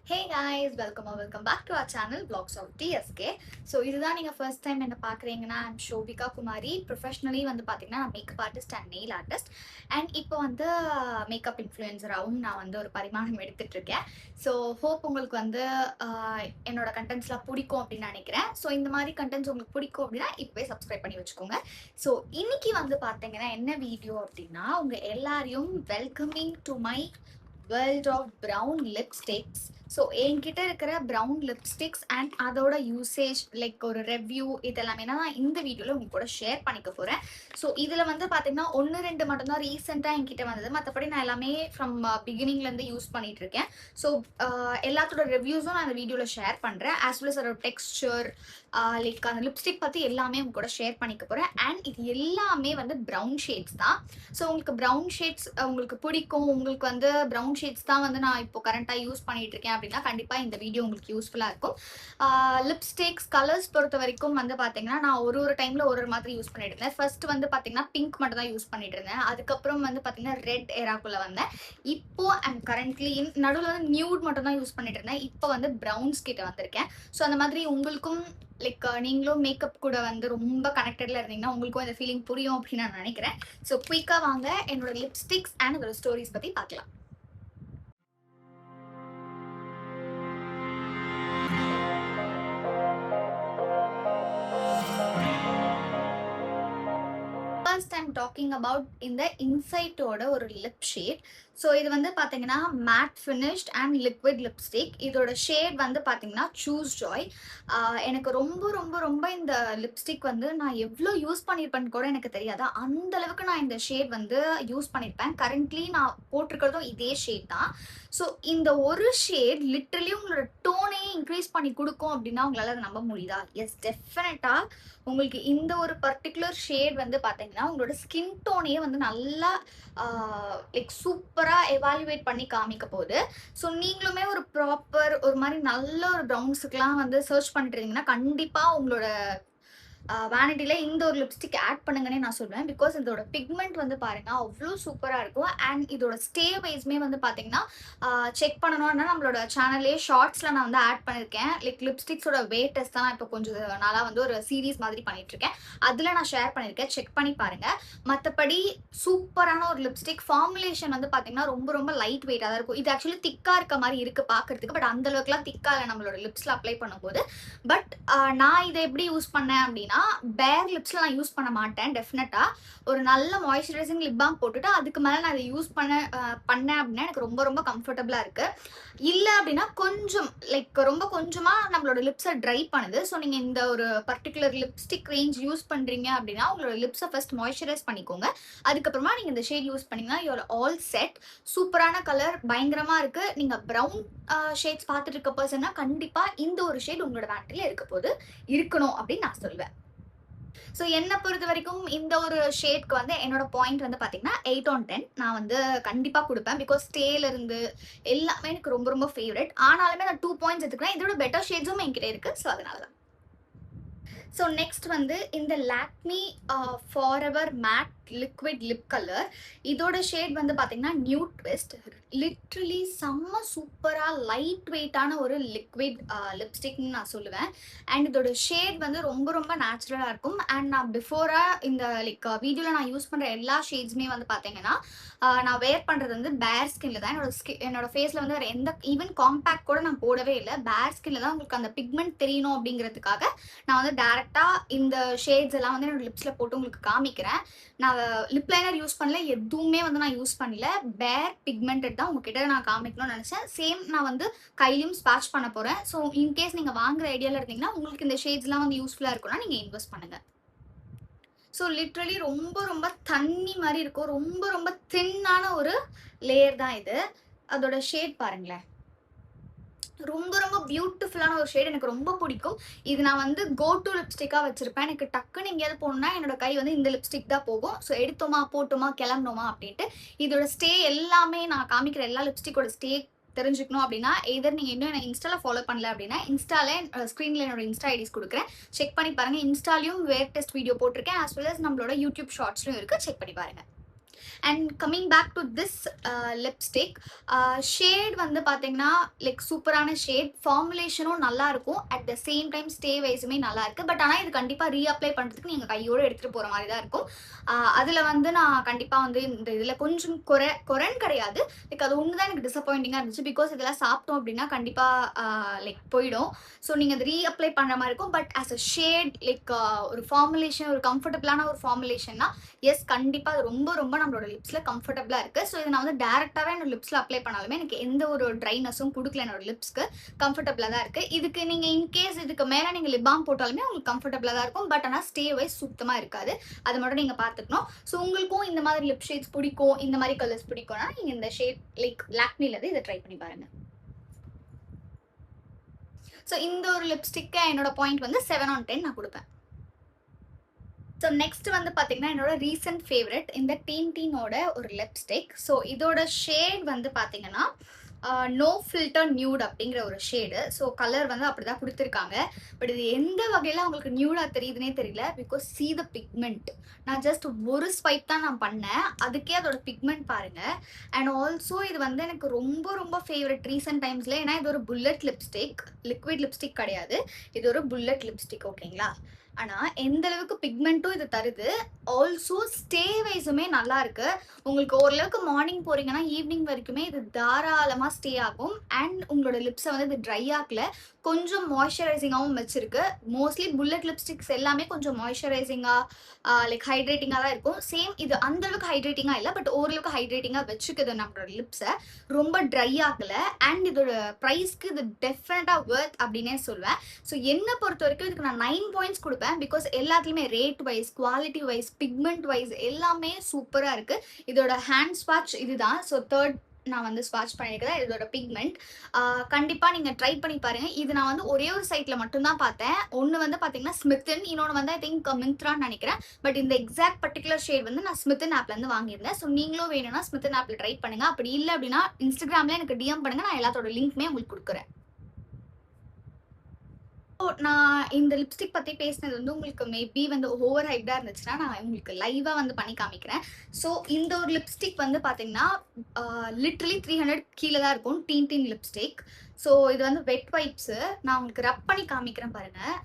Hey guys, welcome back to our channel Vlogs of TSK. So இதுதான் நீங்க first time என்ன பார்க்குறீங்கன்னா I'm Shobika Kumari. Professionally வந்து பார்த்தீங்கன்னா நான் makeup artist and nail artist and இப்போ வந்து மேக்கப் இன்ஃப்ளூயன்சராகவும் நான் வந்து ஒரு பரிமாணம் எடுத்துட்டு இருக்கேன். ஸோ ஹோப் உங்களுக்கு வந்து என்னோட கண்டென்ட்ஸ்லாம் பிடிக்கும் அப்படின்னு நினைக்கிறேன். ஸோ இந்த மாதிரி கண்டென்ட்ஸ் உங்களுக்கு பிடிக்கும் அப்படின்னா இப்போவே சப்ஸ்கிரைப் பண்ணி வச்சுக்கோங்க. ஸோ இன்னைக்கு வந்து பார்த்தீங்கன்னா என்ன வீடியோ அப்படின்னா உங்கள் எல்லாரையும் welcoming to my world of brown lipsticks. So என்கிட்ட இருக்கிற ப்ரௌன் லிப்ஸ்டிக்ஸ் அண்ட் அதோட யூசேஜ் லைக் ஒரு ரெவ்யூ இதெல்லாமே நான் இந்த வீடியோவில் உங்க கூட ஷேர் பண்ணிக்க போகிறேன். ஸோ இதில் வந்து பார்த்தீங்கன்னா 1-2 மட்டும்தான் ரீசெண்டாக என்கிட்ட வந்தது. மற்றபடி நான் எல்லாமே ஃப்ரம் பிகினிங்லேருந்து யூஸ் பண்ணிட்டு இருக்கேன். ஸோ எல்லாத்தோட ரிவ்யூஸும் நான் இந்த வீடியோவில் ஷேர் பண்ணுறேன். ஆஸ் வெல் அஸ் அதோட டெக்ஸ்சர் லைக் அந்த லிப்ஸ்டிக் பற்றி எல்லாமே உங்க கூட ஷேர் பண்ணிக்க போகிறேன். அண்ட் இது எல்லாமே வந்து ப்ரௌன் ஷேட்ஸ் தான். ஸோ உங்களுக்கு ப்ரௌன் ஷேட்ஸ் உங்களுக்கு பிடிக்கும், உங்களுக்கு வந்து ப்ரௌன் ஷேட்ஸ் தான் வந்து நான் இப்போ கரண்ட்டாக யூஸ் பண்ணிட்டு இருக்கேன் அப்படின்னா கண்டிப்பாக இந்த வீடியோ உங்களுக்கு யூஸ்ஃபுல்லாக இருக்கும். லிப்ஸ்டிக்ஸ் கலர்ஸ் பொறுத்த வரைக்கும் வந்து பார்த்தீங்கன்னா நான் ஒரு டைமில் ஒரு மாதிரி யூஸ் பண்ணிட்டு இருந்தேன். ஃபர்ஸ்ட் வந்து பார்த்தீங்கன்னா பிங்க் மட்டும் தான் யூஸ் பண்ணிட்டு இருந்தேன். அதுக்கப்புறம் வந்து பார்த்தீங்கன்னா ரெட் ஏராக்குள்ளே வந்தேன். இப்போ ஐம் கரண்ட்லி நடுவில் வந்து நியூட் மட்டும் தான் யூஸ் பண்ணிட்டு இருந்தேன். இப்போ வந்து ப்ரௌன்ஸ் கிட்ட வந்திருக்கேன். ஸோ அந்த மாதிரி உங்களுக்கும் லைக் நீங்களும் மேக்கப் கூட வந்து ரொம்ப கனெக்டட்ல இருந்தீங்கன்னா உங்களுக்கும் இந்த ஃபீலிங் புரியும் அப்படின்னு நான் நினைக்கிறேன். ஸோ குயிக்காக வாங்க என்னோட லிப்ஸ்டிக்ஸ் அண்ட் அதோட ஸ்டோரிஸ் பற்றி பார்க்கலாம். ஃபர்ஸ்ட் ஐம் டாக்கிங் அபவுட் இந்த இன்சைட்டோட ஒரு லிப் ஷேட். ஸோ இது வந்து பார்த்தீங்கன்னா matte finished and liquid lipstick. இதோட ஷேட் வந்து பார்த்தீங்கன்னா சூஸ் ஜாய். எனக்கு ரொம்ப ரொம்ப ரொம்ப இந்த லிப்ஸ்டிக் வந்து நான் எவ்வளோ யூஸ் பண்ணியிருப்பேன்னு கூட எனக்கு தெரியாது. அந்த அளவுக்கு நான் இந்த ஷேட் வந்து யூஸ் பண்ணியிருப்பேன். கரண்ட்லி நான் போட்டிருக்கிறதும் இதே ஷேட் தான். ஸோ இந்த ஒரு ஷேட் லிட்ரலி உங்களோட டோனே இன்க்ரீஸ் பண்ணி கொடுக்கும் அப்படின்னா உங்களால் அதை நம்ப முடியுதா? எஸ், டெஃபினட்டாக உங்களுக்கு இந்த ஒரு பர்டிகுலர் ஷேட் வந்து பார்த்தீங்கன்னா உங்களோட ஸ்கின் டோனையே வந்து நல்லா லைக் சூப்பராக எவாலுவேட் பண்ணி காமிக்க போகுது. ஸோ நீங்களுமே ஒரு ப்ராப்பர் ஒரு மாதிரி நல்ல ஒரு ப்ரௌன்ஸுக்கெலாம் வந்து சர்ச் பண்ணிட்டு இருந்தீங்கன்னா கண்டிப்பாக உங்களோட வேனிட்டியில் இந்த ஒரு லிப்ஸ்டிக் ஆட் பண்ணுங்கன்னே நான் சொல்லுவேன். பிகாஸ் இதோட பிக்மெண்ட் வந்து பாருங்க அவ்வளோ சூப்பராக இருக்கும். அண்ட் இதோட ஸ்டே வைஸ்மே வந்து பார்த்தீங்கன்னா செக் பண்ணணும்னா நம்மளோட சேனல்லே ஷார்ட்ஸில் நான் வந்து ஆட் பண்ணியிருக்கேன். லைக் லிப்ஸ்டிக்ஸோட வெயிட் டெஸ்ட் தான் நான் இப்போ கொஞ்சம் நாளாக வந்து ஒரு சீரீஸ் மாதிரி பண்ணிட்டு இருக்கேன். அதில் நான் ஷேர் பண்ணியிருக்கேன், செக் பண்ணி பாருங்க. மற்றபடி சூப்பரான ஒரு லிப்ஸ்டிக். ஃபார்முலேஷன் வந்து பார்த்தீங்கன்னா ரொம்ப ரொம்ப லைட் வெயிட்டாக தான் இருக்கும். இது ஆக்சுவலி திக்காக இருக்க மாதிரி இருக்குது பார்க்கறதுக்கு. பட் அந்த அளவுக்குலாம் திக்காக இல்லை நம்மளோட லிப்ஸில் அப்ளை பண்ணும்போது. பட் நான் இதை எப்படி யூஸ் பண்ணேன் அப்படின்னா பேர் லிப்ஸ்ல நான் யூஸ் பண்ண மாட்டேன். டெஃபினட்டா ஒரு நல்ல மாய்ஸ்சரைசிங் லிப் பாம் போட்டுட்டு அதுக்கு மேலே நான் இதை யூஸ் பண்ணேன் அப்படின்னா எனக்கு ரொம்ப ரொம்ப கம்ஃபர்டபுளா இருக்கு. இல்லை அப்படின்னா கொஞ்சம் லைக் ரொம்ப கொஞ்சமாக நம்மளோட லிப்ஸை ட்ரை பண்ணுது. ஸோ நீங்கள் இந்த ஒரு பர்டிகுலர் லிப்ஸ்டிக் ரேஞ்ச் யூஸ் பண்ணுறீங்க அப்படின்னா உங்களோட லிப்ஸை ஃபர்ஸ்ட் மாய்ஸ்சரைஸ் பண்ணிக்கோங்க. அதுக்கப்புறமா நீங்கள் இந்த ஷேட் யூஸ் பண்ணீங்கன்னா யூஆர் ஆல் செட். சூப்பரான கலர், பயங்கரமாக இருக்குது. நீங்கள் ப்ரௌன் ஷேட்ஸ் பார்த்துட்டு இருக்க பர்சன்னா கண்டிப்பாக இந்த ஒரு ஷேட் உங்களோட வேட்டில் இருக்க போது இருக்கணும் அப்படின்னு நான் சொல்வேன். ஸோ என்னை பொறுத்த வரைக்கும் இந்த ஒரு ஷேட்க்கு வந்து என்னோட பாயிண்ட் வந்து பார்த்தீங்கன்னா 8/10 நான் வந்து கண்டிப்பாக கொடுப்பேன். பிகாஸ் ஸ்டேலேருந்து எல்லாமே எனக்கு ரொம்ப ரொம்ப ஃபேவரட். ஆனாலுமே நான் 2 பாயிண்ட்ஸ் எடுத்துக்கிறேன். இதோட பெட்டர் ஷேட்ஸும் என்கிட்ட இருக்குது. ஸோ அதனால தான். ஸோ நெக்ஸ்ட் வந்து இந்த Lakme forever mat liquid lip colour. இதோட ஷேட் வந்து பார்த்தீங்கன்னா நியூட் ட்விஸ்ட். லிட்ரலி செம்ம சூப்பராக லைட் வெயிட்டான ஒரு லிக்விட் லிப்ஸ்டிக்னு நான் சொல்லுவேன். அண்ட் இதோட ஷேட் வந்து ரொம்ப ரொம்ப நேச்சுரலாக இருக்கும். அண்ட் நான் பிஃபோராக இந்த லைக் வீடியோவில் நான் யூஸ் பண்ணுற எல்லா ஷேட்ஸுமே வந்து பார்த்தீங்கன்னா நான் வேர் பண்ணுறது வந்து பேர் ஸ்கின்ல தான். என்னோட ஃபேஸில் வந்து வேறு எந்த ஈவன் காம்பேக்ட் கூட நான் போடவே இல்லை. பேர் ஸ்கின்ல தான் உங்களுக்கு அந்த பிக்மெண்ட் தெரியணும் அப்படிங்கிறதுக்காக நான் வந்து டேரெக்டாக இந்த ஷேட்ஸ் எல்லாம் வந்து என்னோட லிப்ஸில் போட்டு உங்களுக்கு காமிக்கிறேன். நான் லிப் லைனர் யூஸ் பண்ணல, எதுவுமே வந்து நான் யூஸ் பண்ணல. பேர் பிக்மெண்டட் தான் உங்ககிட்ட நான் காமிக்கணும்னு நினச்சேன். சேம் நான் வந்து கையிலையும் ஸ்பாட்ச் பண்ண போகிறேன். ஸோ இன்கேஸ் நீங்கள் வாங்குற ஐடியாவில் இருந்தீங்கன்னா உங்களுக்கு இந்த ஷேட்ஸ்லாம் வந்து யூஸ்ஃபுல்லாக இருக்கும்னா நீங்கள் இன்வெஸ்ட் பண்ணுங்கள். ஸோ லிட்ரலி ரொம்ப ரொம்ப தண்ணி மாதிரி இருக்கும். ரொம்ப ரொம்ப தின்னான ஒரு லேயர் தான் இது. அதோட ஷேட் பாருங்களேன், ரொம்ப ரொம்ப பியூட்டிஃபுல்லான ஒரு ஷேட். எனக்கு ரொம்ப பிடிக்கும். இது நான் வந்து கோ டு லிப்ஸ்டிக்காக வச்சுருப்பேன். எனக்கு டக்குன்னு எங்கேயாவது போகணுன்னா என்னோட கை வந்து இந்த லிப்ஸ்டிக் தான் போகும். ஸோ எடுத்தோமா போட்டோமா கிளம்பணுமா அப்படின்ட்டு. இதோட ஸ்டே எல்லாமே நான் காமிக்கிற எல்லா லிப்ஸ்டிக்கோட ஸ்டே தெரிஞ்சுக்கணும் அப்படின்னா எதர் நீங்கள் இன்னும் என்ன இன்ஸ்டாவில் ஃபாலோ பண்ணல அப்படின்னா இன்ஸ்டால ஸ்க்ரீனில் என்னோட இன்ஸ்டா ஐடிஸ் கொடுக்குறேன், செக் பண்ணி பாருங்கள். இன்ஸ்டாலையும் வேர் டெஸ்ட் வீடியோ போட்டிருக்கேன். ஆஸ் வெல் அஸ் நம்மளோட யூடியூப் ஷார்ட்ஸ்லையும் இருக்குது, செக் பண்ணி பாருங்கள். And coming back to this lipstick, shade வந்து பார்த்தீங்கன்னா லைக் சூப்பரான ஷேட், ஃபார்முலேஷனும் நல்லா இருக்கும், at the same time stay வைஸுமே நல்லா இருக்குது. பட் ஆனால் இது கண்டிப்பாக ரீஅப்ளை பண்ணுறதுக்கு நீங்கள் கையோடு எடுத்துகிட்டு போகிற மாதிரி தான் இருக்கும். அதில் வந்து நான் கண்டிப்பாக வந்து இந்த இதில் கொஞ்சம் குறைன்னு கிடையாது, லைக் அது ஒன்று தான் எனக்கு டிசப்பாயிண்டிங்காக இருந்துச்சு. பிகாஸ் இதெல்லாம் சாப்பிட்டோம் அப்படின்னா கண்டிப்பாக லைக் போயிடும். ஸோ நீங்கள் அதை ரீஅப்ளை பண்ணுற மாதிரி இருக்கும். But as a shade like ஒரு ஃபார்முலேஷன், ஒரு கம்ஃபர்டபுளான ஒரு ஃபார்முலேஷன்னா எஸ் கண்டிப்பாக அது ரொம்ப ரொம்ப நம்மளோட லிப்ஸில் கம்ஃபர்டபுளாக இருக்குது. ஸோ இதை நான் வந்து டேரெக்டாகவே என்னோட லிப்ஸில் அப்ளை பண்ணாலுமே எனக்கு எந்த ஒரு ட்ரைனஸும் கொடுக்கல, என்னோட லிப்ஸ்க்கு கம்ஃபர்டபுளாக தான் இருக்குது. இதுக்கு நீங்கள் இன்கேஸ் இதுக்கு மேலே நீங்கள் லிப் பாம் போட்டாலுமே உங்களுக்கு கம்ஃபர்டபுளாக தான் இருக்கும். பட் ஆனால் ஸ்டே வைஸ் சுத்தமாக இருக்காது, அது மட்டும் நீங்கள் பார்த்துக்கணும். ஸோ உங்களுக்கும் இந்த மாதிரி லிப் ஷேட்ஸ் பிடிக்கும், இந்த மாதிரி கலர்ஸ் பிடிக்கும்னா நீங்கள் இந்த ஷேட் லைக் லாக்மில இதை ட்ரை பண்ணி பாருங்கள். ஸோ இந்த ஒரு லிப்ஸ்டிக்கை என்னோட பாயிண்ட் வந்து 7 on 10 நான் கொடுப்பேன். ஸோ நெக்ஸ்ட் வந்து பார்த்தீங்கன்னா என்னோட ரீசன்ட் ஃபேவரட் இந்த டீனோட ஒரு லிப்ஸ்டிக். ஸோ இதோட ஷேட் வந்து பார்த்தீங்கன்னா நோ ஃபில்டர் நியூட் அப்படிங்கிற ஒரு ஷேடு. ஸோ கலர் வந்து அப்படி தான் கொடுத்துருக்காங்க. பட் இது எந்த வகையில் அவங்களுக்கு நியூடாக தெரியுதுன்னே தெரியல. பிகாஸ் சி த பிக்மெண்ட், நான் ஜஸ்ட் ஒரு ஸ்வைப் தான் நான் பண்ணேன், அதுக்கே அதோட பிக்மெண்ட் பாருங்கள். அண்ட் ஆல்சோ இது வந்து எனக்கு ரொம்ப ரொம்ப ஃபேவரட் ரீசெண்ட் டைம்ஸில். ஏன்னா இது ஒரு புல்லட் லிப்ஸ்டிக், லிக்விட் லிப்ஸ்டிக் கிடையாது, இது ஒரு புல்லட் லிப்ஸ்டிக். ஓகேங்களா? ஆனால் எந்த அளவுக்கு பிக்மெண்ட்டும் இது தருது, ஆல்சோ ஸ்டே வைஸுமே நல்லா இருக்கு. உங்களுக்கு ஓரளவுக்கு மார்னிங் போறீங்கன்னா ஈவினிங் வரைக்குமே இது தாராளமாக ஸ்டே ஆகும். அண்ட் உங்களோட லிப்ஸை வந்து இது ட்ரை ஆகல, கொஞ்சம் மாய்ஸ்சரைசிங்காகவும் வச்சிருக்கு. மோஸ்ட்லி புல்லட் லிப்ஸ்டிக்ஸ் எல்லாமே கொஞ்சம் மாய்ஸ்சரைசிங்காக லைக் ஹைட்ரேட்டிங்காக தான் இருக்கும். சேம் இது அந்த அளவுக்கு ஹைட்ரேட்டிங்காக இல்லை, பட் ஓரளவுக்கு ஹைட்ரேட்டிங்காக வச்சுக்குது நம்மளோட லிப்ஸை, ரொம்ப ட்ரை ஆகலை. அண்ட் இதோட ப்ரைஸ்க்கு இது டெஃபினட்டாக ஒர்த் அப்படின்னே சொல்வேன். ஸோ என்னை பொறுத்த வரைக்கும் இதுக்கு நான் 9 points கொடுப்பேன். பிகாஸ் எல்லாத்துலேயுமே rate wise, quality wise, pigment wise எல்லாமே சூப்பராக இருக்குது. இதோட ஹேண்ட் ஸ்வாட்ச் இதுதான். ஸோ தேர்ட் நான் வந்து ஸ்வாட்ச் பண்ணியிருக்கிறேன். இதோட பிக்மெண்ட் கண்டிப்பாக நீங்கள் ட்ரை பண்ணி பாருங்கள். இது நான் வந்து ஒரே ஒரு சைட்டில் மட்டும்தான் பார்த்தேன். ஒன்று வந்து பார்த்தீங்கன்னா ஸ்மித்தன், இன்னொன்று வந்து ஐ திங்க் மிந்த்ரான்னு நினைக்கிறேன். பட் இந்த எக்ஸாக்ட் பர்டிகுலர் ஷேட் வந்து நான் ஸ்மித்தன் ஆப்லேருந்து வாங்கியிருந்தேன். ஸோ நீங்களும் வேணும்னா ஸ்மித்தன் ஆப்பில் ட்ரை பண்ணுங்கள். அப்படி இல்லை அப்படின்னா இன்ஸ்டாகிராமில் எனக்கு டிஎம் பண்ணுங்கள், நான் எல்லாத்தோட லிங்க்குமே உங்களுக்கு கொடுக்குறேன். ஸோ நான் இந்த லிப்ஸ்டிக் பற்றி பேசினது வந்து உங்களுக்கு மேபி வந்து ஓவர் ஹைப்டாக இருந்துச்சுன்னா நான் உங்களுக்கு லைவாக வந்து பண்ணி காமிக்கிறேன். ஸோ இந்த ஒரு லிப்ஸ்டிக் வந்து பார்த்தீங்கன்னா லிட்ரலி 300 கீழே தான் இருக்கும், டீன் லிப்ஸ்டிக். ஸோ இது வந்து வெட் வைப்ஸு, நான் உங்களுக்கு ரப் பண்ணி காமிக்கிறேன் பாருங்கள்.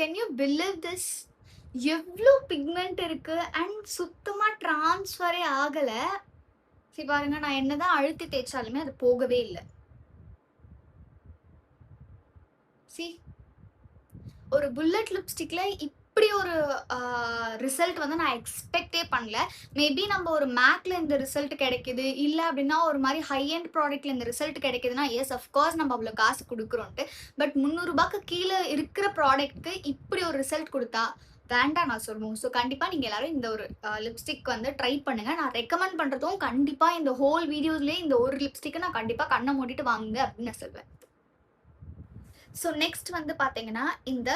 Can you believe this? எவ்வளோ பிக்மெண்ட் இருக்குது அண்ட் சுத்தமாக ட்ரான்ஸ்ஃபரே ஆகலை. சரி பாருங்க, நான் என்னதான் அழுத்தி தேய்ச்சாலுமே அது போகவே இல்லை. சி ஒரு புல்லட் லிப்ஸ்டிக்ல இப்படி ஒரு ரிசல்ட் வந்து நான் எக்ஸ்பெக்டே பண்ணல. மேபி நம்ம ஒரு மேக்ல இந்த ரிசல்ட் கிடைக்குது, இல்லை அப்படின்னா ஒரு மாதிரி ஹை அண்ட் ப்ராடக்ட்ல இந்த ரிசல்ட் கிடைக்குதுன்னா எஸ் அஃப்கோர்ஸ் நம்ம அவ்வளோ காசு கொடுக்குறோன்ட்டு. பட் 300 ரூபாய்க்கு கீழே இருக்கிற ப்ராடக்ட்க்கு இப்படி ஒரு ரிசல்ட் கொடுத்தா வேண்டாம் நான் சொல்லுவோம். ஸோ கண்டிப்பாக நீங்கள் எல்லாரும் இந்த ஒரு லிப்ஸ்டிக் வந்து ட்ரை பண்ணுங்கள். நான் ரெக்கமெண்ட் பண்ணுறதும் கண்டிப்பாக இந்த ஹோல் வீடியோஸ்லேயே இந்த ஒரு லிப்ஸ்டிக்கை நான் கண்டிப்பாக கண்ணை மூடிட்டு வாங்குங்க அப்படின்னு நான் சொல்வேன். ஸோ நெக்ஸ்ட் வந்து பார்த்தீங்கன்னா இந்த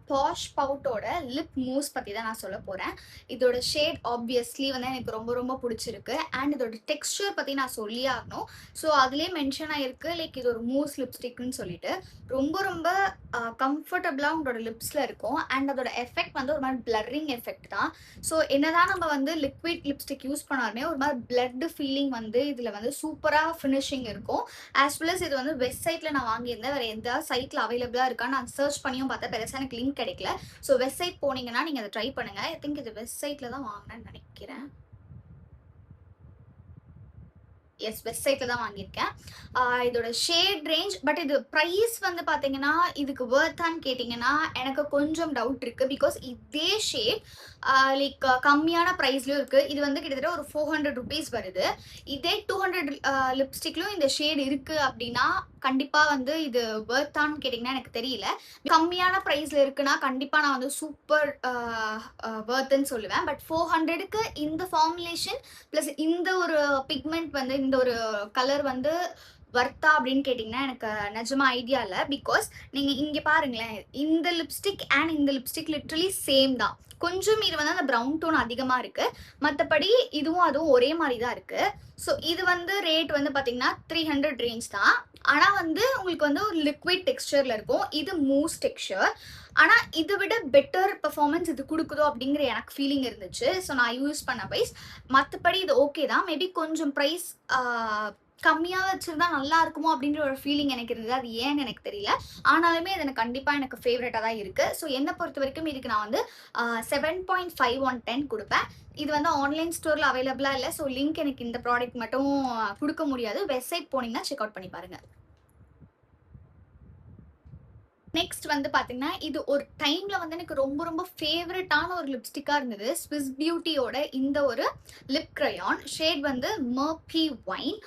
பாஷ் பவுட்டோட லிப் மூஸ் பற்றி தான் நான் சொல்ல போகிறேன். இதோட ஷேட் ஆப்வியஸ்லி வந்து எனக்கு ரொம்ப ரொம்ப பிடிச்சிருக்கு. அண்ட் இதோட டெக்ஸ்சர் பற்றி நான் சொல்லி ஆகணும். ஸோ அதுலேயே மென்ஷன் ஆகிருக்கு லைக் இது ஒரு மூஸ் லிப்ஸ்டிக்னு சொல்லிட்டு ரொம்ப ரொம்ப கம்ஃபர்டபுளாக உங்களோட லிப்ஸில் இருக்கும். அண்ட் அதோட எஃபெக்ட் வந்து ஒரு மாதிரி பிளரிங் எஃபெக்ட் தான். ஸோ என்னதான் நம்ம வந்து லிக்விட் லிப்ஸ்டிக் யூஸ் பண்ணாலுமே ஒரு மாதிரி பிளட் ஃபீலிங் வந்து இதில் வந்து சூப்பராக ஃபினிஷிங் இருக்கும். ஆஸ் வெல் அஸ் இது வந்து வெஸ்ட் சைட்டில் நான் வாங்கியிருந்தேன், வேறு எந்த சைட்டில் அவைலபிளாக இருக்கா நான் சர்ச் பண்ணியும் பார்த்தேன், பெருசாக எனக்கு லிங்க் கிடைக்கல. ஸோ வெஸ்ட் சைட் போனீங்கன்னா நீங்கள் அதை ட்ரை பண்ணுங்கள். ஐ திங்க் இது வெஸ்ட் சைட்டில் தான் வாங்கினேன்னு நினைக்கிறேன். எஸ் வெஸ்ட் சைட்டில் தான் வாங்கியிருக்கேன். இதோட ஷேட் ரேஞ்ச், பட் இது ப்ரைஸ் வந்து பார்த்தீங்கன்னா இதுக்கு வர்த்தான்னு கேட்டிங்கன்னா எனக்கு கொஞ்சம் டவுட் இருக்குது. பிகாஸ் இதே ஷேட் லைக் கம்மியான ப்ரைஸ்லையும் இருக்குது. இது வந்து கிட்டத்தட்ட ஒரு 400 rupees வருது. இதே 200 லிப்ஸ்டிக்லையும் இந்த ஷேட் இருக்குது அப்படின்னா கண்டிப்பாக வந்து இது வர்த்தான்னு கேட்டிங்கன்னா எனக்கு தெரியல. கம்மியான ப்ரைஸில் இருக்குன்னா கண்டிப்பாக நான் வந்து சூப்பர் வர்த்துன்னு சொல்லுவேன். பட் 400க்கு இந்த ஃபார்முலேஷன் ப்ளஸ் இந்த ஒரு பிக்மெண்ட் வந்து இந்த ஒரு கலர் வந்து வர்த்தா அப்படின்னு கேட்டிங்கன்னா எனக்கு நிஜமாக ஐடியா இல்லை. பிகாஸ் நீங்கள் இங்கே பாருங்களேன், இந்த லிப்ஸ்டிக் அண்ட் இந்த லிப்ஸ்டிக் லிட்ரலி சேம் தான். கொஞ்சம் இது வந்து அந்த ப்ரௌன் டோன் அதிகமாக இருக்குது, மற்றபடி இதுவும் அதுவும் ஒரே மாதிரி தான் இருக்குது. ஸோ இது வந்து ரேட் வந்து பார்த்தீங்கன்னா 300 ரேஞ்ச் தான். ஆனா வந்து உங்களுக்கு வந்து ஒரு லிக்விட் டெக்ஸ்சர்ல இருக்கும். இது மூஸ் டெக்ஸ்சர். ஆனா இதை விட பெட்டர் பெர்ஃபார்மன்ஸ் இது கொடுக்குதோ அப்படிங்கிற எனக்கு ஃபீலிங் இருந்துச்சு. ஸோ நான் யூஸ் பண்ண வைஸ் மற்றபடி இது ஓகே தான். மேபி கொஞ்சம் ப்ரைஸ் கம்மியா வச்சிருந்தா நல்லா இருக்குமோ அப்படின்ற ஒரு ஃபீலிங் எனக்கு இருந்தது. அது ஏன்னு எனக்கு தெரியல. ஆனாலுமே அது எனக்கு கண்டிப்பா எனக்கு ஃபேவரட்டா தான் இருக்கு. ஸோ என்ன பொறுத்த வரைக்கும் இதுக்கு நான் வந்து 7.5 on 10 கொடுப்பேன். இது வந்து ஆன்லைன் ஸ்டோர்ல அவைலபிளா இல்லை. ஸோ லிங்க் எனக்கு இந்த ப்ராடக்ட் மட்டும் கொடுக்க முடியாது. வெப்சைட் போனீங்கன்னா செக் அவுட் பண்ணி பாருங்க. நெக்ஸ்ட் வந்து பாத்தீங்கன்னா இது ஒரு டைம்ல வந்து எனக்கு ரொம்ப ரொம்ப ஃபேவரட்டான ஒரு லிப்ஸ்டிக்கா இருந்தது. ஸ்விஸ் பியூட்டியோட இந்த ஒரு லிப் கிரையான் ஷேட் வந்து மர்பி வைன்.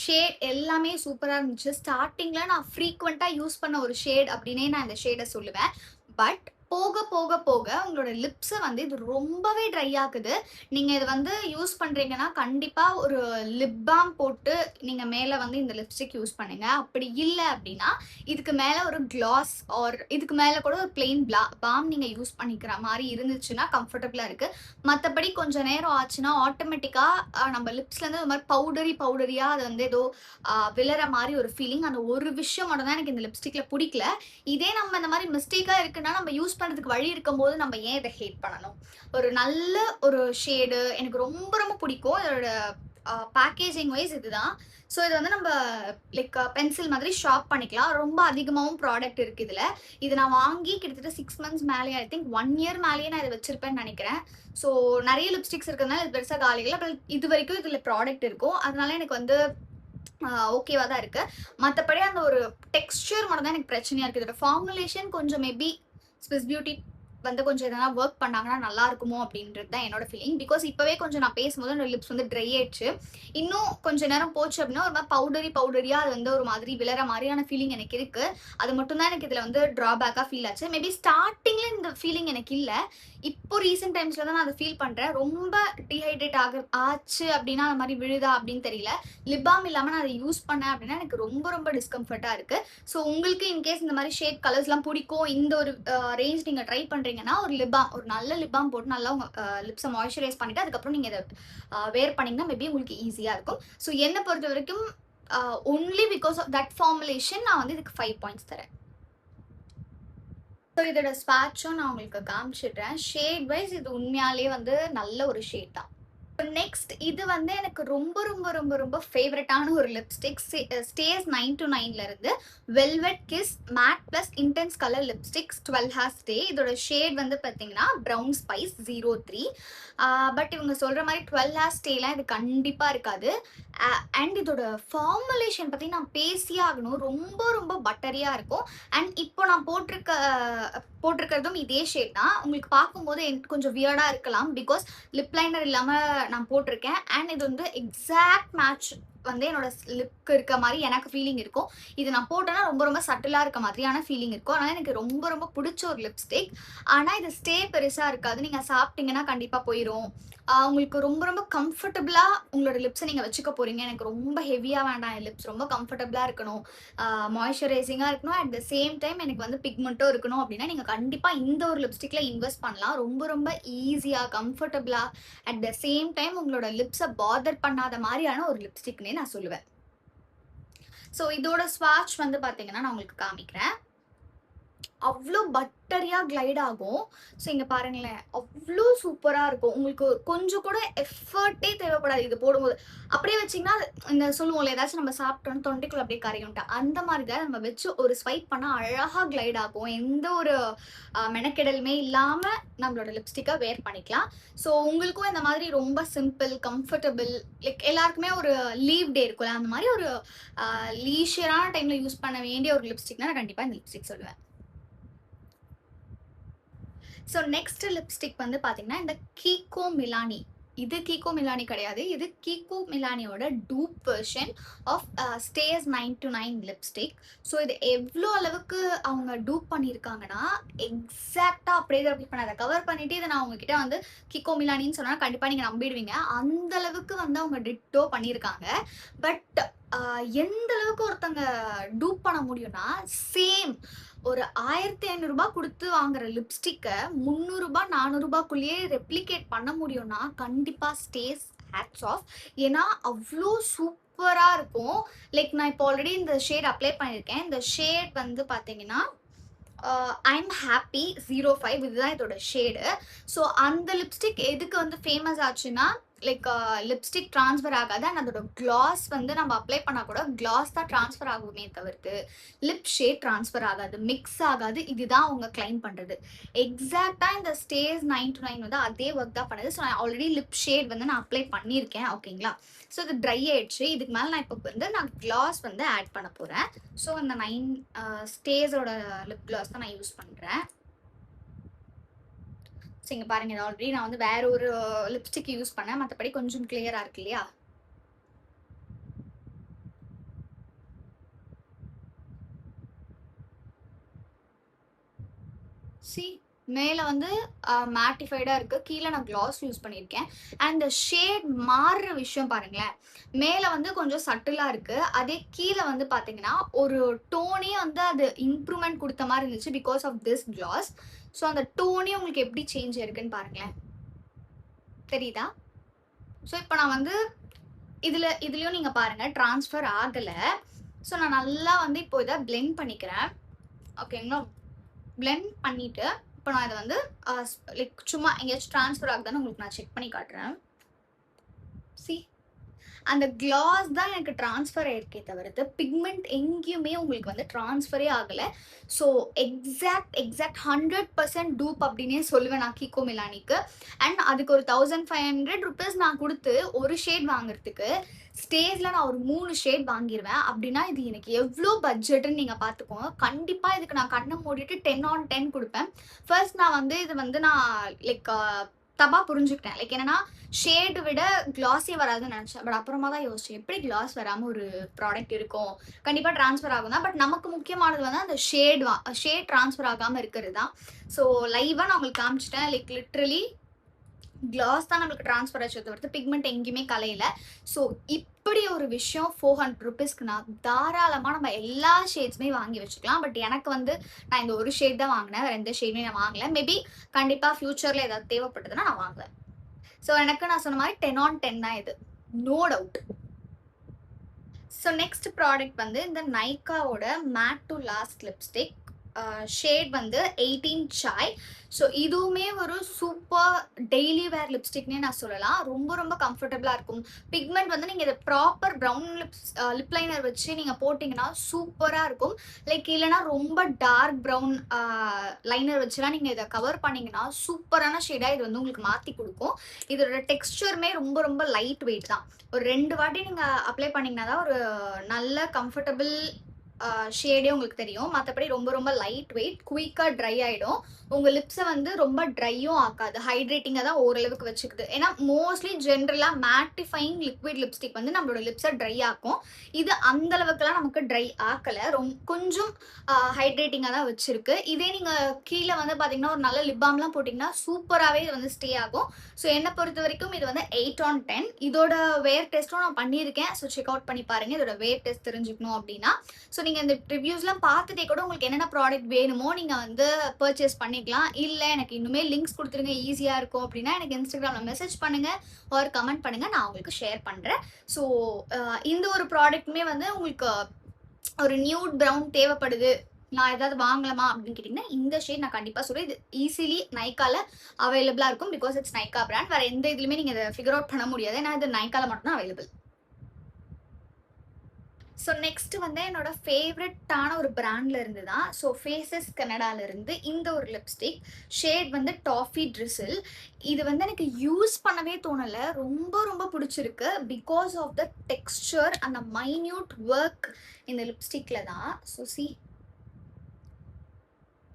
ஷேட் எல்லாமே சூப்பரா இருந்துச்சு. ஸ்டார்டிங்ல நான் ஃப்ரீக்வெண்டா யூஸ் பண்ண ஒரு ஷேட் அப்படின்னே நான் இந்த ஷேடை சொல்லுவேன். பட் போக போக போக உங்களோட லிப்ஸை வந்து இது ரொம்பவே ட்ரை ஆகுது. நீங்கள் இது வந்து யூஸ் பண்ணுறீங்கன்னா கண்டிப்பாக ஒரு லிப் பாம் போட்டு நீங்கள் மேலே வந்து இந்த லிப்ஸ்டிக் யூஸ் பண்ணுங்க. அப்படி இல்லை அப்படின்னா இதுக்கு மேலே ஒரு கிளாஸ் ஆர் இதுக்கு மேலே கூட ஒரு பிளெயின் பாம் நீங்கள் யூஸ் பண்ணிக்கிற மாதிரி இருந்துச்சுன்னா கம்ஃபர்டபுளாக இருக்குது. மற்றபடி கொஞ்சம் நேரம் ஆச்சுன்னா ஆட்டோமேட்டிக்காக நம்ம லிப்ஸ்லேருந்து ஒரு மாதிரி பவுடரியாக அது வந்து ஏதோ விழற மாதிரி ஒரு ஃபீலிங். அந்த ஒரு விஷயம் மட்டும் தான் எனக்கு இந்த லிப்ஸ்டிக்கில் பிடிக்கல. இதே நம்ம இந்த மாதிரி மிஸ்டேக்காக இருக்குன்னா நம்ம யூஸ் பண்ணுறதுக்கு வழி இருக்கும்போது நம்ம ஏன் இதை ஹேட் பண்ணணும்? ஒரு நல்ல ஒரு ஷேடு எனக்கு ரொம்ப ரொம்ப பிடிக்கும். இதோட பேக்கேஜிங் வைஸ் இதுதான். ஸோ இது வந்து நம்ம லைக் பென்சில் மாதிரி ஷார்ப் பண்ணிக்கலாம். ரொம்ப அதிகமாகவும் ப்ராடக்ட் இருக்குது இதில். இது நான் வாங்கி கிட்டத்தட்ட 6 months மேலேயே, ஐ திங்க் 1 year மேலேயே நான் இதை வச்சிருப்பேன்னு நினைக்கிறேன். ஸோ நிறைய லிப்ஸ்டிக்ஸ் இருக்கிறதுனால இது பெருசாக காலிகள். அப்புறம் இது வரைக்கும் இதில் ப்ராடக்ட் இருக்கும். அதனால எனக்கு வந்து ஓகேவா தான் இருக்கு. மற்றபடி அந்த ஒரு டெக்ஸ்சர் மட்டும் தான் எனக்கு பிரச்சனையா இருக்குது. இதோட ஃபார்முலேஷன் கொஞ்சம் மேபி ஸ்விஸ் பியூட்டி வந்து கொஞ்சம் எதனா ஒர்க் பண்ணாங்கன்னா நல்லா இருக்குமோ அப்படின்றது தான் என்னோட ஃபீலிங். பிகாஸ் இப்போவே கொஞ்சம் நான் பேசும்போது என்னோட லிப்ஸ் வந்து ட்ரை ஆயிடுச்சு. இன்னும் கொஞ்சம் நேரம் போச்சு அப்படின்னா ஒரு மாதிரி பவுடரியாக அது வந்து ஒரு மாதிரி விழற மாதிரியான ஃபீலிங் எனக்கு இருக்கு. அது மட்டும் தான் எனக்கு இதில் வந்து ட்ராபேக்காக ஃபீல் ஆச்சு. மேபி ஸ்டார்டிங்கில் இந்த ஃபீலிங் எனக்கு இல்லை. இப்போ ரீசெண்ட் டைம்ஸில் தான் நான் அதை ஃபீல் பண்ணுறேன். ரொம்ப டீஹைட்ரேட் ஆச்சு அப்படின்னா அது மாதிரி விழுதா அப்படின்னு தெரியல. லிப் பாம் இல்லாமல் நான் அதை யூஸ் பண்ணேன் அப்படின்னா எனக்கு ரொம்ப ரொம்ப டிஸ்கம்ஃபர்ட்டாக இருக்குது. ஸோ உங்களுக்கு இன்கேஸ் இந்த மாதிரி ஷேட் கலர்ஸ்லாம் பிடிக்கும், இந்த ஒரு ரேஞ்ச் நீங்கள் ட்ரை பண்ணுறீங்கன்னா ஒரு லிப் பாம், ஒரு நல்ல லிப் பாம் போட்டு நல்லா உங்கள் லிப்ஸை மாய்ஸ்சரைஸ் பண்ணிவிட்டு அதுக்கப்புறம் நீங்கள் இதை வேர் பண்ணிங்கன்னா மேபி உங்களுக்கு ஈஸியாக இருக்கும். ஸோ என்னை பொறுத்த வரைக்கும் only because of that formulation நான் வந்து இதுக்கு 5 points தரேன். ஸோ இதோட ஸ்வாட்சும் நான் உங்களுக்கு காமிச்சிடுறேன். ஷேட் வைஸ் இது உண்மையாலே வந்து நல்ல ஒரு ஷேட் தான். நெக்ஸ்ட் இது வந்து எனக்கு ரொம்ப ரொம்ப ரொம்ப ரொம்ப ஃபேவரட்டான ஒரு லிப்ஸ்டிக். ஸ்டேஸ் 9 to 9ல இருந்து velvet kiss matte plus intense colour lipsticks 12 hours stay. இதோட ஷேட் வந்து பார்த்தீங்கன்னா ப்ரௌன் ஸ்பைஸ் 03. பட் இவங்க சொல்கிற மாதிரி 12 hours ஸ்டேலாம் இது கண்டிப்பாக இருக்காது. அண்ட் இதோட ஃபார்முலேஷன் பற்றி நான் பேசியே ஆகணும். ரொம்ப ரொம்ப பட்டரியாக இருக்கும். அண்ட் இப்போ நான் போட்டிருக்கிறதும் இதே ஷேட் தான். உங்களுக்கு பார்க்கும்போது கொஞ்சம் வியர்டாக இருக்கலாம். பிகாஸ் லிப் லைனர் இல்லாமல் நான் போட்டிருக்கேன். அண்ட் இது வந்து எக்ஸாக்ட் மேட்ச் வந்து என்னோட லிப்க்கு இருக்க மாதிரி எனக்கு ஃபீலிங் இருக்கும். இது நான் போட்டேன்னா ரொம்ப ரொம்ப சட்டிலாக இருக்க மாதிரியான ஃபீலிங் இருக்கும். அதனால் எனக்கு ரொம்ப ரொம்ப பிடிச்ச ஒரு லிப்ஸ்டிக். ஆனால் இது ஸ்டே பெருசாக இருக்காது. நீங்கள் சாப்பிட்டீங்கன்னா கண்டிப்பாக போயிடும். உங்களுக்கு ரொம்ப ரொம்ப கம்ஃபர்டபுளாக உங்களோட லிப்ஸை நீங்கள் வச்சுக்க போகிறீங்க. எனக்கு ரொம்ப ஹெவியாக வேண்டாம், என் லிப்ஸ் ரொம்ப கம்ஃபர்டபுளாக இருக்கணும், மாய்ஸ்சரைசிங்காக இருக்கணும், அட் த சேம் டைம் எனக்கு வந்து பிக்மெண்ட்டும் இருக்கணும் அப்படின்னா நீங்கள் கண்டிப்பாக இந்த ஒரு லிப்ஸ்டிக்கில் இன்வெஸ்ட் பண்ணலாம். ரொம்ப ரொம்ப ஈஸியாக கம்ஃபர்டபுளாக அட் த சேம் டைம் உங்களோட லிப்ஸை பாதர் பண்ணாத மாதிரியான ஒரு லிப்ஸ்டிக்னே நான் சொல்லுவேன். ஸோ இதோட ஸ்வாட்ச் வந்து பார்த்தீங்கன்னா நான் உங்களுக்கு காமிக்கிறேன். அவ்வளோ பட்டரியாக கிளைட் ஆகும். ஸோ இங்கே பாருங்களேன், அவ்வளோ சூப்பராக இருக்கும். உங்களுக்கு கொஞ்சம் கூட எஃபர்ட்டே தேவைப்படாது இது போடும்போது. அப்படியே வச்சிங்கன்னா இந்த சொல்லுவோம்ல, ஏதாச்சும் நம்ம சாப்பிட்டோன்னு தொண்டைக்குள்ள அப்படியே கரையும்ட்டா அந்த மாதிரி தான் நம்ம வச்சு ஒரு ஸ்வைப் பண்ணால் அழகாக கிளைட் ஆகும். எந்த ஒரு மெனக்கெடலுமே இல்லாமல் நம்மளோட லிப்ஸ்டிக்கை வேர் பண்ணிக்கலாம். ஸோ உங்களுக்கும் இந்த மாதிரி ரொம்ப சிம்பிள் கம்ஃபர்டபுள், லைக் எல்லாருக்குமே ஒரு லீவ் டே இருக்கும்ல, அந்த மாதிரி ஒரு லீஷரான டைமில் யூஸ் பண்ண வேண்டிய ஒரு லிப்ஸ்டிக்னா நான் கண்டிப்பாக இந்த லிப்ஸ்டிக் சொல்லுவேன். ஸோ நெக்ஸ்ட் லிப்ஸ்டிக் வந்து பார்த்தீங்கன்னா இந்த கீகோ மிலானி. இது கீகோ மிலானி கிடையாது. இது கீகோ மிலானியோட dupe version of stays 9 to 9 lipstick. So இது எவ்வளோ அளவுக்கு அவங்க டூப் பண்ணியிருக்காங்கன்னா எக்ஸாக்டாக அப்படியே தான் இப்போ நான் அதை கவர் பண்ணிவிட்டு இதை நான் உங்ககிட்ட வந்து கீகோ மிலானின்னு சொன்னால் கண்டிப்பாக நீங்கள் நம்பிடுவீங்க. அந்த அளவுக்கு வந்து அவங்க டிட்டோ பண்ணியிருக்காங்க. பட் எந்த அளவுக்கு ஒருத்தங்க டூப் பண்ண முடியும்னா, சேம் ஒரு 1500 கொடுத்து வாங்குற லிப்ஸ்டிக்கை 300 400 ரெப்ளிகேட் பண்ண முடியும்னா கண்டிப்பாக ஸ்டேஸ் ஹேட்ஸ் ஆஃப். ஏன்னா அவ்வளோ சூப்பராக சூப்பராக இருக்கும். லைக் நான் இப்போ ஆல்ரெடி இந்த ஷேட் அப்ளை பண்ணியிருக்கேன். இந்த ஷேட் வந்து பார்த்தீங்கன்னா ஐம் ஹாப்பி 05 இதுதான் இதோட ஷேடு. ஸோ அந்த லிப்ஸ்டிக் எதுக்கு வந்து ஃபேமஸ் ஆச்சுன்னா, லைக் லிப்ஸ்டிக் ட்ரான்ஸ்ஃபர் ஆகாது. அண்ட் அதோட கிளாஸ் வந்து நம்ம அப்ளை பண்ணால் கூட கிளாஸ் தான் ட்ரான்ஸ்ஃபர் ஆகுமே தவிர்த்து லிப் ஷேட் ட்ரான்ஸ்ஃபர் ஆகாது, மிக்ஸ் ஆகாது. இதுதான் அவங்க கிளைம் பண்ணுறது. எக்ஸாக்டாக இந்த ஸ்டேஜ் 9 to 9 வந்து அதே ஒர்க் தான் பண்ணுது. ஸோ நான் ஆல்ரெடி லிப் ஷேட் வந்து நான் அப்ளை பண்ணியிருக்கேன். ஓகேங்களா? ஸோ இது ட்ரை ஆயிடுச்சு. இதுக்கு மேலே நான் இப்போ வந்து நான் கிளாஸ் வந்து ஆட் பண்ண போகிறேன். ஸோ இந்த 9 ஸ்டேஜோட லிப் கிளாஸ் தான் நான் யூஸ் பண்ணுறேன். ஸோ இங்கே பாருங்கள், இது ஆல்ரெடி நான் வந்து வேற ஒரு லிப்ஸ்டிக் யூஸ் பண்ணேன். மற்றபடி கொஞ்சம் கிளியராக இருக்கு இல்லையா? சி மேலே வந்து மேட்டிஃபைடாக இருக்குது, கீழே நான் கிளாஸ் யூஸ் பண்ணியிருக்கேன். அண்ட் இந்த ஷேட் மாறுற விஷயம் பாருங்களேன். மேலே வந்து கொஞ்சம் சட்டிலாக இருக்குது, அதே கீழே வந்து பார்த்தீங்கன்னா ஒரு டோனே வந்து அது இம்ப்ரூவ்மெண்ட் கொடுத்த மாதிரி இருந்துச்சு because of this gloss. So அந்த டோனே உங்களுக்கு எப்படி சேஞ்ச் இருக்குன்னு பாருங்களேன், தெரியுதா? ஸோ இப்போ நான் வந்து இதுலேயும் நீங்கள் பாருங்கள் ட்ரான்ஸ்ஃபர் ஆகலை. ஸோ நான் நல்லா வந்து இப்போ இதை பிளெண்ட் பண்ணிக்கிறேன். ஓகேங்களா? பிளெண்ட் பண்ணிவிட்டு இப்போ நான் இதை வந்து லைக் சும்மா எங்கேயாச்சும் ட்ரான்ஸ்ஃபர் ஆகுதான்னு உங்களுக்கு நான் செக் பண்ணி காட்டுறேன். சி அந்த கிளாஸ் தான் எனக்கு ட்ரான்ஸ்ஃபர் ஆயிருக்கே தவிர்த்து பிக்மெண்ட் எங்கேயுமே உங்களுக்கு வந்து ட்ரான்ஸ்ஃபரே ஆகலை. ஸோ எக்ஸாக்ட் 100% டூப் அப்படின்னே சொல்லுவேன் நான் கீகோ மிலானிக்கு. அண்ட் அதுக்கு ஒரு 1500 rupees நான் கொடுத்து ஒரு ஷேட் வாங்குறதுக்கு ஸ்டேஜில் நான் ஒரு 3 ஷேட் வாங்கிடுவேன். அப்படின்னா இது எனக்கு எவ்வளோ பட்ஜெட்டுன்னு நீங்கள் பார்த்துக்கோங்க. கண்டிப்பாக இதுக்கு நான் கண்ணை மூடிட்டு 10 on 10 கொடுப்பேன். ஃபர்ஸ்ட் நான் வந்து இது வந்து நான் லைக் தப்பாக புரிஞ்சுக்கிட்டேன். லைக் என்னன்னா ஷேடு விட கிளாஸே வராதுன்னு நினச்சேன். பட் அப்புறமா தான் யோசிச்சேன், எப்படி கிளாஸ் வராமல் ஒரு ப்ராடக்ட் இருக்கும், கண்டிப்பாக ட்ரான்ஸ்ஃபர் ஆகும் தான். பட் நமக்கு முக்கியமானது வந்து அந்த ஷேட் ட்ரான்ஸ்ஃபர் ஆகாமல் இருக்கிறது தான். ஸோ லைவாக நான் உங்களுக்கு காமிச்சிட்டேன். லைக் லிட்ரலி கிளாஸ் தான் நம்மளுக்கு ட்ரான்ஸ்ஃபர் ஆச்சு தவிர்த்து பிக்மெண்ட் எங்கேயுமே கலையில. ஸோ இப்படி ஒரு விஷயம் 400 rupeesக்கு நான் தாராளமாக நம்ம எல்லா ஷேட்ஸுமே வாங்கி வச்சுக்கலாம். பட் எனக்கு வந்து நான் இந்த ஒரு ஷேட் தான் வாங்கினேன், வேறு எந்த ஷேடுமே நான் வாங்கலை. மேபி கண்டிப்பாக ஃப்யூச்சரில் ஏதாவது தேவைப்பட்டதுன்னா நான் வாங்குவேன். ஸோ எனக்கு நான் சொன்ன மாதிரி 10 on 10 தான் இது, no doubt. So next product வந்து இந்த நைக்காவோட matte to last lipstick. Shade வந்து 18 சாய். ஸோ இதுவுமே ஒரு சூப்பர் டெய்லி வேர் லிப்ஸ்டிக்னே நான் சொல்லலாம். ரொம்ப ரொம்ப கம்ஃபர்டபுளாக இருக்கும். பிக்மெண்ட் வந்து நீங்கள் இதை ப்ராப்பர் ப்ரௌன் லிப் லைனர் வச்சு நீங்கள் போட்டிங்கன்னா சூப்பராக இருக்கும். லைக் இல்லைனா ரொம்ப டார்க் ப்ரௌன் லைனர் வச்சுலாம் நீங்கள் இதை கவர் பண்ணிங்கன்னா சூப்பரான ஷேடாக இது வந்து உங்களுக்கு மாற்றி கொடுக்கும். இதோட டெக்ஸ்டருமே ரொம்ப ரொம்ப லைட் வெயிட் தான். ஒரு 2 வாட்டி நீங்கள் அப்ளை பண்ணிங்கன்னா தான் ஒரு நல்ல கம்ஃபர்டபுள் ஷேடே உங்களுக்கு தெரியும். மற்றபடி ரொம்ப ரொம்ப லைட் வெயிட், குயிக்காக ட்ரை ஆகிடும். உங்கள் லிப்ஸை வந்து ரொம்ப ட்ரையும் ஆக்காது, ஹைட்ரேட்டிங்காக தான் ஓரளவுக்கு வச்சுக்குது. ஏன்னா மோஸ்ட்லி ஜென்ரலாக மேட்டிஃபைங் லிக்விட் லிப்ஸ்டிக் வந்து நம்மளோட லிப்ஸை ட்ரை ஆக்கும். இது அந்தளவுக்குலாம் நமக்கு ட்ரை ஆக்கலை, கொஞ்சம் ஹைட்ரேட்டிங்காக தான் வச்சுருக்கு. இதே நீங்கள் கீழே வந்து பார்த்தீங்கன்னா ஒரு நல்ல லிப் பாம்லாம் போட்டிங்கன்னா சூப்பராகவே இது வந்து ஸ்டே ஆகும். ஸோ என்னை பொறுத்த வரைக்கும் இது வந்து 8 on 10. இதோட வேர் டெஸ்ட்டும் நான் பண்ணியிருக்கேன். ஸோ செக் அவுட் பண்ணி பாருங்கள் இதோட வேர் டெஸ்ட் தெரிஞ்சுக்கணும் அப்படின்னா. ஸோ நீங்கள் இந்த ரிவ்யூஸ்லாம் பார்த்துட்டே கூட உங்களுக்கு என்னென்ன ப்ராடக்ட் வேணுமோ நீங்கள் வந்து பர்ச்சேஸ் பண்ணிக்கலாம். இல்லை எனக்கு இன்னுமே லிங்க்ஸ் கொடுத்துருங்க ஈஸியாக இருக்கும் அப்படின்னா எனக்கு இன்ஸ்டாகிராமில் மெசேஜ் பண்ணுங்கள் ஒரு கமெண்ட் பண்ணுங்கள், நான் உங்களுக்கு ஷேர் பண்ணுறேன். ஸோ இந்த ஒரு ப்ராடக்ட்டுமே வந்து உங்களுக்கு ஒரு நியூட் ப்ரௌன் தேவைப்படுது, நான் ஏதாவது வாங்கலாமா அப்படின்னு கேட்டிங்கன்னா இந்த ஷேட் நான் கண்டிப்பாக சொல்கிறேன். இது ஈஸிலி நைக்காவில் அவைலபிளாக இருக்கும். Because it's Nykaa brand. வேறு எந்த இதுலையுமே நீங்கள் இதை ஃபிகர் அவுட் பண்ண முடியாது. ஏன்னா இது நைக்காவில் மட்டும்தான் அவைலபிள். ஸோ நெக்ஸ்ட் வந்து என்னோட ஃபேவரட்டான ஒரு பிராண்டில் இருந்து தான். ஸோ ஃபேஸஸ் கனடாவிலேருந்து இந்த ஒரு லிப்ஸ்டிக் ஷேட் வந்து டாஃபி ட்ரிசில். இது வந்து எனக்கு யூஸ் பண்ணவே தோணலை, ரொம்ப ரொம்ப பிடிச்சிருக்கு. பிகாஸ் ஆஃப் த டெக்ஸ்சர் அந்த மைன்யூட் ஒர்க் இந்த லிப்ஸ்டிக்கில் தான். ஸோ சி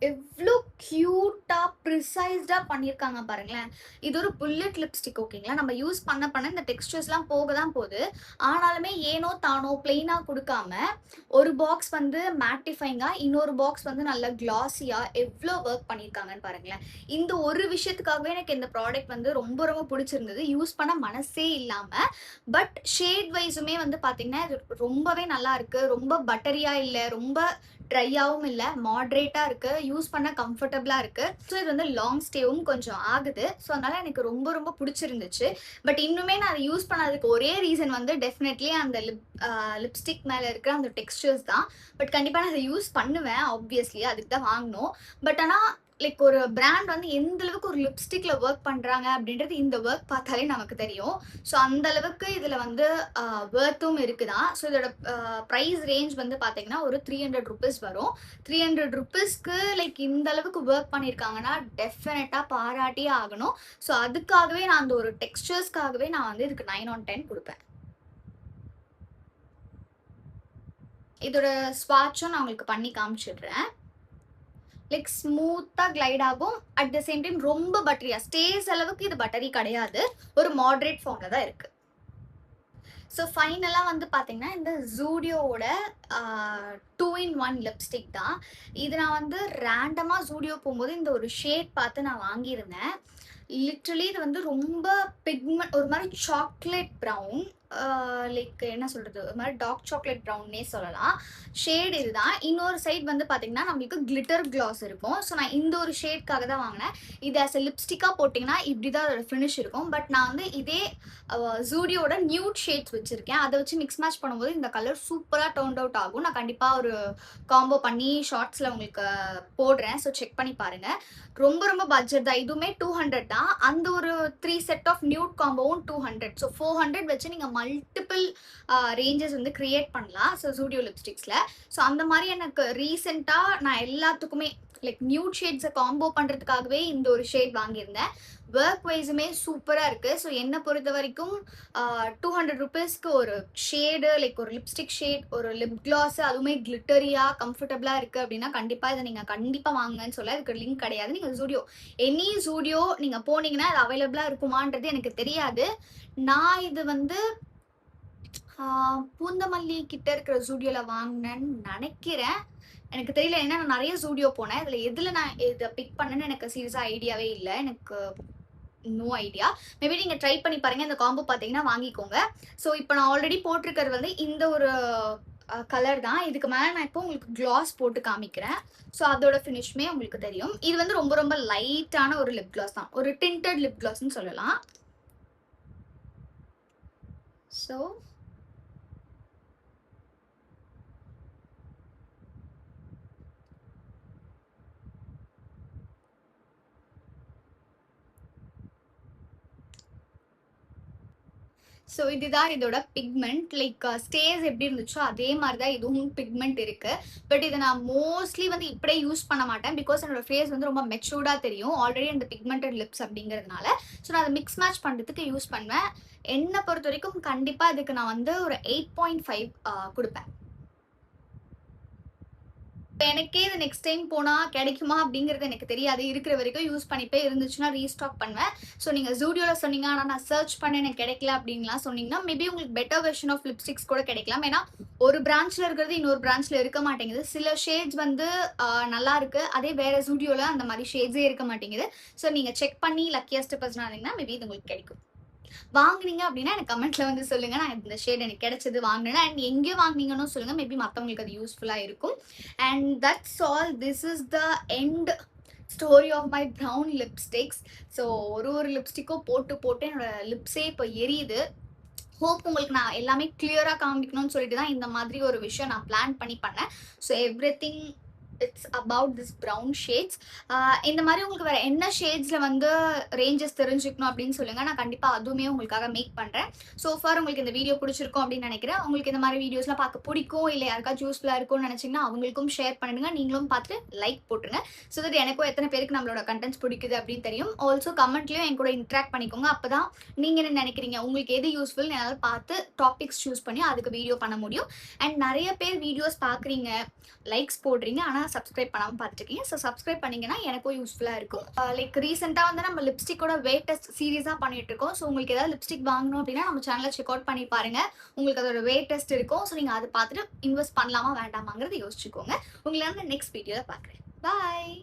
எவ்வளோ க்யூட்டாக ப்ரிசைஸ்டாக பண்ணியிருக்காங்க பாருங்களேன். இது ஒரு புல்லட் லிப்ஸ்டிக். ஓகேங்களா? நம்ம யூஸ் பண்ண இந்த டெக்ஸ்டர்ஸ்லாம் போக தான் போகுது. ஆனாலுமே ஏனோ தானோ பிளெயினாக கொடுக்காம ஒரு பாக்ஸ் வந்து மேட்டிஃபைங்காக, இன்னொரு பாக்ஸ் வந்து நல்லா கிளாஸியாக எவ்வளோ ஒர்க் பண்ணியிருக்காங்கன்னு பாருங்களேன். இந்த ஒரு விஷயத்துக்காகவே எனக்கு இந்த ப்ராடக்ட் வந்து ரொம்ப ரொம்ப பிடிச்சிருந்தது. யூஸ் பண்ண மனசே இல்லாமல். பட் ஷேட் வைஸுமே வந்து பார்த்திங்கன்னா இது ரொம்பவே நல்லா இருக்குது. ரொம்ப பட்டரியாக இல்லை, ரொம்ப ட்ரையாகவும் இல்லை, மாட்ரேட்டாக இருக்குது. யூஸ் பண்ண கம்ஃபர்டபுளாக இருக்குது. ஸோ இது வந்து லாங் ஸ்டேவும் கொஞ்சம் ஆகுது. ஸோ அதனால் எனக்கு ரொம்ப ரொம்ப பிடிச்சிருந்துச்சு. பட் இன்னுமே நான் அதை யூஸ் பண்ணதுக்கு ஒரே ரீசன் வந்து டெஃபினெட்லி அந்த லிப்ஸ்டிக் மேலே இருக்கிற அந்த டெக்ஸ்டர்ஸ் தான். பட் கண்டிப்பாக நான் அதை யூஸ் பண்ணுவேன், ஆப்வியஸ்லி அதுக்கு தான் வாங்கணும். பட் ஆனால் லைக் ஒரு பிராண்ட் வந்து எந்த அளவுக்கு ஒரு லிப்ஸ்டிக்ல ஒர்க் பண்றாங்க அப்படின்றது இந்த ஒர்க் பார்த்தாலே நமக்கு தெரியும். ஸோ அந்த அளவுக்கு இதுல வந்து ஒர்த்தும் இருக்குதான். ஸோ இதோட ப்ரைஸ் ரேஞ்ச் வந்து பார்த்தீங்கன்னா ஒரு 300 rupees வரும். 300 rupeesக்கு லைக் இந்த அளவுக்கு ஒர்க் பண்ணியிருக்காங்கன்னா டெஃபினட்டா பாராட்டியே ஆகணும். ஸோ அதுக்காகவே நான் அந்த ஒரு டெக்ஸ்டர்ஸ்க்காகவே நான் வந்து இதுக்கு 9 on 10 கொடுப்பேன். இதோட ஸ்வாட்சும் நான் உங்களுக்கு பண்ணி காமிச்சிடுறேன். லைக் ஸ்மூத்தாக கிளைட் ஆகும். அட் த சேம் டைம் ரொம்ப பட்டரியா ஸ்டேஸ் அளவுக்கு இது பட்டரி கிடையாது, ஒரு மாடரேட் ஃபார்மில் தான் இருக்குது. ஸோ ஃபைனலாக வந்து பார்த்தீங்கன்னா இந்த ஜூடியோவோட 2-in-1 லிப்ஸ்டிக் தான் இது. நான் வந்து ரேண்டமாக ஜூடியோ போகும்போது இந்த ஒரு ஷேட் பார்த்து நான் வாங்கியிருந்தேன். லிட்ரலி இது வந்து ரொம்ப பிக்மெண்ட், ஒரு மாதிரி சாக்லேட் ப்ரௌன், லைக் என்ன சொல்கிறது, ஒரு மாதிரி டார்க் சாக்லேட் ப்ரௌன்னே சொல்லலாம். ஷேட் இதுதான். இன்னொரு சைட் வந்து பார்த்தீங்கன்னா நம்மளுக்கு கிளிட்டர் கிளாஸ் இருக்கும். ஸோ நான் இந்த ஒரு ஷேட்காக தான் வாங்கினேன். இது ஆஸ் எ லிப்ஸ்டிக்காக போட்டிங்கன்னா இப்படி தான் அதோட ஃபினிஷ் இருக்கும். பட் நான் வந்து இதே ஜூடியோட நியூட் ஷேட்ஸ் வச்சுருக்கேன். அதை வச்சு மிக்ஸ் மேட்ச் பண்ணும்போது இந்த கலர் சூப்பராக டர்ன்ட் அவுட் ஆகும். நான் கண்டிப்பாக ஒரு காம்போ பண்ணி ஷார்ட்ஸில் உங்களுக்கு போடுறேன். ஸோ செக் பண்ணி பாருங்கள். ரொம்ப ரொம்ப பட்ஜெட் தான். இதுவுமே 200 தான். அந்த ஒரு 3 செட் ஆஃப் நியூட் காம்போவும் 200. ஸோ 400 வச்சு நீங்கள் மல்டிபிள் ரேஞ்சஸ் வந்து கிரியேட் பண்ணலாம். ஸோ ஜூடியோ லிப்ஸ்டிக்ஸில். ஸோ அந்த மாதிரி எனக்கு ரீசெண்டாக நான் எல்லாத்துக்குமே லைக் நியூட் ஷேட்ஸை காம்போ பண்ணுறதுக்காகவே இந்த ஒரு ஷேட் வாங்கியிருந்தேன். ஒர்க் வைஸுமே சூப்பராக இருக்குது. ஸோ என்னை பொறுத்த வரைக்கும் 200 rupeesக்கு ஒரு ஷேடு, லைக் ஒரு லிப்ஸ்டிக் ஷேட், ஒரு லிப் கிளாஸு, அதுவுமே கிளிட்டரியாக கம்ஃபர்டபுளாக இருக்குது அப்படின்னா கண்டிப்பாக இதை நீங்கள் கண்டிப்பாக வாங்குங்கன்னு சொல்ல. இதுக்கு லிங்க் கிடையாது. நீங்கள் ஜூடியோ எனி ஜூடியோ நீங்கள் போனீங்கன்னா அது அவைலபிளாக இருக்குமான்றது எனக்கு தெரியாது. நான் இது வந்து பூந்தமல்லி கிட்ட இருக்கிற ஜூடியோவில் வாங்கினேன்னு நினைக்கிறேன். எனக்கு தெரியல, ஏன்னா நான் நிறைய ஜூடியோ போனேன். இதில் எதில் நான் இதை பிக் பண்ணேன்னு எனக்கு சீரியஸாக ஐடியாவே இல்லை. எனக்கு நோ ஐடியா. மேபி நீங்கள் ட்ரை பண்ணி பாருங்கள். இந்த காம்போ பார்த்தீங்கன்னா வாங்கிக்கோங்க. ஸோ இப்போ நான் ஆல்ரெடி போட்டிருக்கிறது வந்து இந்த ஒரு கலர் தான். இதுக்கு மேலே நான் இப்போ உங்களுக்கு கிளாஸ் போட்டு காமிக்கிறேன். ஸோ அதோட ஃபினிஷ்மே உங்களுக்கு தெரியும். இது வந்து ரொம்ப ரொம்ப லைட்டான ஒரு லிப் கிளாஸ் தான், ஒரு டிண்டட் லிப் கிளாஸ்ன்னு சொல்லலாம். ஸோ ஸோ இதுதான் இதோட பிக்மெண்ட். லைக் ஸ்டேஸ் எப்படி இருந்துச்சோ அதே மாதிரி தான் இதுவும் பிக்மெண்ட் இருக்குது. பட் இதை நான் மோஸ்ட்லி வந்து இப்படியே யூஸ் பண்ண மாட்டேன். பிகாஸ் என்னோட ஃபேஸ் வந்து ரொம்ப மெச்சூர்டாக தெரியும் ஆல்ரெடி அந்த பிக்மெண்டட் லிப்ஸ் அப்படிங்கிறதுனால. ஸோ நான் அதை மிக்ஸ் மேட்ச் பண்ணுறதுக்கு யூஸ் பண்ணுவேன். என்னை பொறுத்த வரைக்கும் கண்டிப்பாக இதுக்கு நான் வந்து ஒரு 8.5 கொடுப்பேன். எனக்கே இது நெக்ஸ்ட் டைம் போனால் கிடைக்குமா அப்படிங்கிறது எனக்கு தெரியாது. இருக்கிற வரைக்கும் யூஸ் பண்ணிப்பே, இருந்துச்சுன்னா ரீஸ்டாக் பண்ணுவேன். ஸோ நீங்கள் ஜூடியோவில் சொன்னீங்க, ஆனால் நான் சர்ச் பண்ண எனக்கு கிடைக்கல அப்படின்லாம் சொன்னீங்கன்னா மேபி உங்களுக்கு பெட்டர் வெர்ஷன் ஆஃப் லிப்ஸ்டிக்ஸ் கூட கிடைக்கலாம். ஏன்னா ஒரு பிரான்ச்சில் இருக்கிறது இன்னொரு பிரான்ச்சில் இருக்க மாட்டேங்குது. சில ஷேட்ஸ் வந்து நல்லா இருக்கு, அதே வேற ஜூடியோவில் அந்த மாதிரி ஷேட்ஸே இருக்க மாட்டேங்குது. ஸோ நீங்கள் செக் பண்ணி லக்கியஸ்ட் பர்சனாக இருந்தீங்கன்னா மேபி இது உங்களுக்கு கிடைக்கும். வாங்குனீங்க அப்படின்னா எனக்கு கமெண்ட்ல வந்து சொல்லுங்க, நான் இந்த ஷேட் எனக்கு கிடைச்சது வாங்கினேன் அண்ட் எங்கே வாங்கினீங்கன்னு சொல்லுங்க. மேபி மற்றவங்களுக்கு அது யூஸ்ஃபுல்லாக இருக்கும். And that's all. This is the end story of my brown lipsticks. So ஒரு லிப்ஸ்டிக்கும் போட்டு என்னோட லிப்ஸே இப்போ எரியுது. ஹோப் உங்களுக்கு நான் எல்லாமே கிளியராக காமிக்கணும்னு சொல்லிட்டு தான் இந்த மாதிரி ஒரு விஷயம் நான் பிளான் பண்ணேன். So everything it's about this brown shades. இந்த மாதிரி உங்களுக்கு வேறு என்ன ஷேட்ஸில் வந்து ரேஞ்சஸ் தெரிஞ்சுக்கணும் அப்படின்னு சொல்லுங்கள். நான் கண்டிப்பாக அதுவுமே உங்களுக்காக மேக் பண்ணுறேன். ஸோ ஃபார் உங்களுக்கு இந்த வீடியோ பிடிச்சிருக்கும் அப்படின்னு நினைக்கிறேன். உங்களுக்கு இந்த மாதிரி வீடியோஸ்லாம் பார்க்க பிடிக்கும், இல்லை யாருக்காச்சும் யூஸ்ஃபுல்லாக இருக்கும்னு நினச்சிங்கன்னா அவங்களுக்கும் ஷேர் பண்ணுங்க. நீங்களும் பார்த்துட்டு லைக் போட்டுருங்க. ஸோ தட் எனக்கும் எத்தனை பேருக்கு நம்மளோட கண்டென்ட்ஸ் பிடிக்குது அப்படின்னு தெரியும். ஆல்சோ கமெண்ட்லேயும் என் கூட இன்ட்ராக்ட் பண்ணிக்கோங்க. அப்போ தான் நீங்கள் என்ன நினைக்கிறீங்க, உங்களுக்கு எது யூஸ்ஃபுல் என்னால் பார்த்து டாபிக்ஸ் சூஸ் பண்ணி அதுக்கு வீடியோ பண்ண முடியும். அண்ட் நிறைய பேர் வீடியோஸ் பார்க்குறீங்க, லைக்ஸ் போடுறீங்க, ஆனால் சப்ஸ்கிரைப் பண்ணாமல் பார்த்துருக்கீங்க. ஸோ சப்ஸ்கிரைப் பண்ணிங்கன்னா எனக்கும் யூஸ்ஃபுல்லாக இருக்கும். லைக் ரீசெண்டாக வந்து நம்ம லிப்ஸ்டிக்கோட வெயிட் டெஸ்ட் சீரியஸாக பண்ணிட்டு இருக்கோம். ஸோ உங்களுக்கு ஏதாவது லிப்ஸ்டிக் வாங்கணும் அப்படின்னா நம்ம சேனலை செக் அவுட் பண்ணி பாருங்க. உங்களுக்கு அதோட வெயிட் டெஸ்ட் இருக்கும். ஸோ நீங்கள் அதை பார்த்துட்டு இன்வெஸ்ட் பண்ணலாமா வேண்டாமாங்கிறத யோசிச்சுக்கோங்க. உங்களை நான் நெக்ஸ்ட் வீடியோவில் பார்க்குறேன். பாய்.